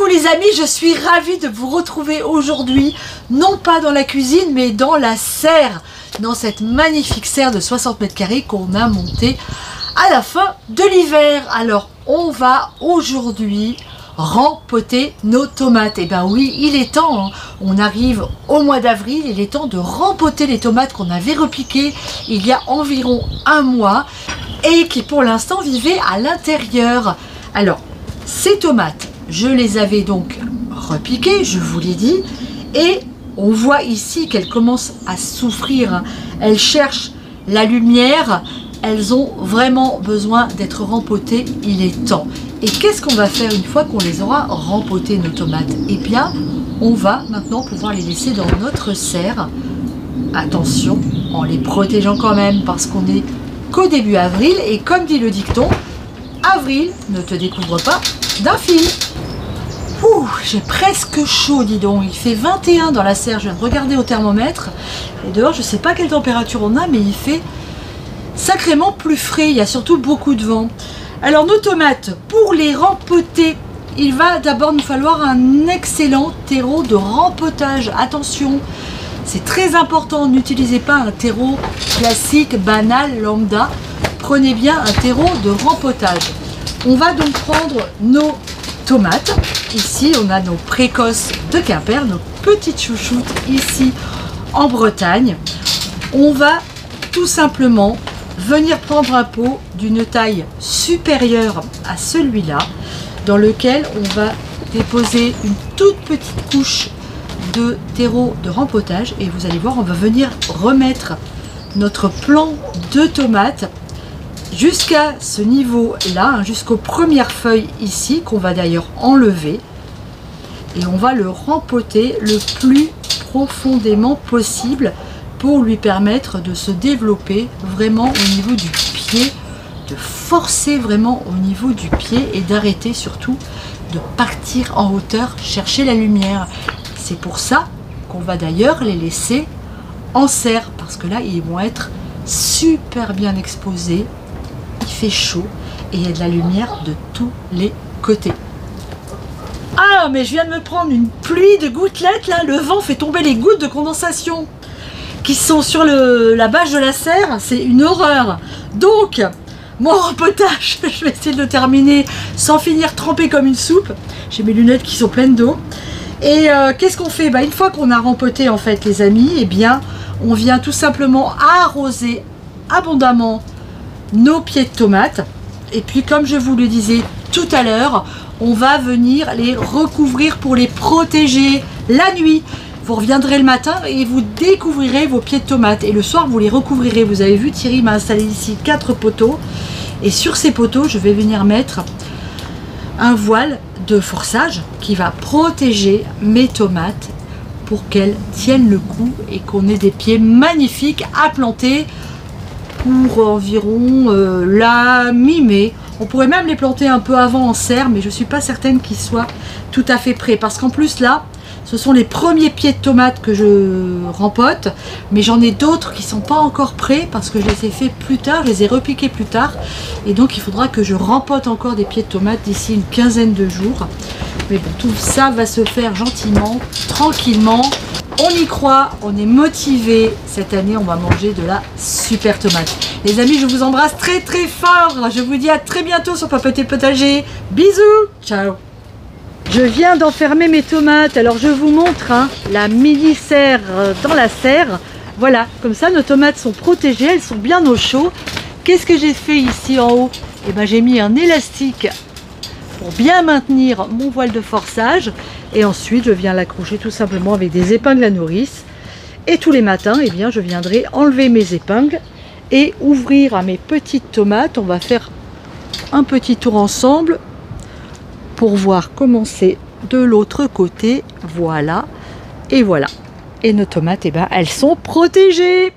Coucou les amis, je suis ravie de vous retrouver aujourd'hui, non pas dans la cuisine, mais dans la serre, dans cette magnifique serre de 60 mètres carrés qu'on a montée à la fin de l'hiver. Alors, on va aujourd'hui rempoter nos tomates. Et ben oui, il est temps, hein. On arrive au mois d'avril, il est temps de rempoter les tomates qu'on avait repiquées il y a environ un mois et qui pour l'instant vivaient à l'intérieur. Alors, ces tomates, je les avais donc repiquées, je vous l'ai dit, et on voit ici qu'elles commencent à souffrir. Elles cherchent la lumière, elles ont vraiment besoin d'être rempotées, il est temps. Et qu'est-ce qu'on va faire une fois qu'on les aura rempotées, nos tomates? Eh bien, on va maintenant pouvoir les laisser dans notre serre. Attention, en les protégeant quand même, parce qu'on est qu'au début avril, et comme dit le dicton, avril ne te découvre pas d'un fil. Ouh, j'ai presque chaud, dis donc. Il fait 21 dans la serre, je viens de regarder au thermomètre. Et dehors, je ne sais pas quelle température on a, mais il fait sacrément plus frais. Il y a surtout beaucoup de vent. Alors, nos tomates, pour les rempoter, il va d'abord nous falloir un excellent terreau de rempotage. Attention, c'est très important, n'utilisez pas un terreau classique, banal, lambda. Prenez bien un terreau de rempotage. On va donc prendre nos tomates. Ici, on a nos précoces de Quimper, nos petites chouchoutes ici en Bretagne. On va tout simplement venir prendre un pot d'une taille supérieure à celui-là, dans lequel on va déposer une toute petite couche de terreau de rempotage. Et vous allez voir, on va venir remettre notre plant de tomates jusqu'à ce niveau-là, hein, jusqu'aux premières feuilles ici, qu'on va d'ailleurs enlever. Et on va le rempoter le plus profondément possible pour lui permettre de se développer vraiment au niveau du pied, de forcer vraiment au niveau du pied et d'arrêter surtout de partir en hauteur chercher la lumière. C'est pour ça qu'on va d'ailleurs les laisser en serre, parce que là, ils vont être super bien exposés. Il fait chaud et il y a de la lumière de tous les côtés. Ah, mais je viens de me prendre une pluie de gouttelettes là, le vent fait tomber les gouttes de condensation qui sont sur la bâche de la serre, c'est une horreur. Donc, mon rempotage, je vais essayer de le terminer sans finir trempé comme une soupe. J'ai mes lunettes qui sont pleines d'eau. Et qu'est-ce qu'on fait? Une fois qu'on a rempoté en fait les amis, eh bien, on vient tout simplement arroser abondamment nos pieds de tomates. Et puis comme je vous le disais tout à l'heure, on va venir les recouvrir pour les protéger la nuit. Vous reviendrez le matin et vous découvrirez vos pieds de tomates. Et le soir, vous les recouvrirez. Vous avez vu, Thierry m'a installé ici 4 poteaux. Et sur ces poteaux, je vais venir mettre un voile de forçage qui va protéger mes tomates pour qu'elles tiennent le coup et qu'on ait des pieds magnifiques à planter pour environ la mi-mai. On pourrait même les planter un peu avant en serre, mais je ne suis pas certaine qu'ils soient tout à fait prêts. Parce qu'en plus là, ce sont les premiers pieds de tomates que je rempote, mais j'en ai d'autres qui ne sont pas encore prêts parce que je les ai fait plus tard, je les ai repiqués plus tard. Et donc il faudra que je rempote encore des pieds de tomates d'ici une quinzaine de jours. Mais bon, tout ça va se faire gentiment, tranquillement. On y croit, on est motivé. Cette année, on va manger de la super tomate. Les amis, je vous embrasse très très fort. Je vous dis à très bientôt sur Papoter le Potager. Bisous, ciao. Je viens d'enfermer mes tomates. Alors je vous montre la mini-serre dans la serre. Voilà, comme ça nos tomates sont protégées, elles sont bien au chaud. Qu'est-ce que j'ai fait ici en haut? Eh ben, j'ai mis un élastique pour bien maintenir mon voile de forçage. Et ensuite, je viens l'accrocher tout simplement avec des épingles à nourrice. Et tous les matins, eh bien, je viendrai enlever mes épingles et ouvrir à mes petites tomates. On va faire un petit tour ensemble pour voir comment c'est de l'autre côté. Voilà. Et voilà. Et nos tomates, eh ben, elles sont protégées.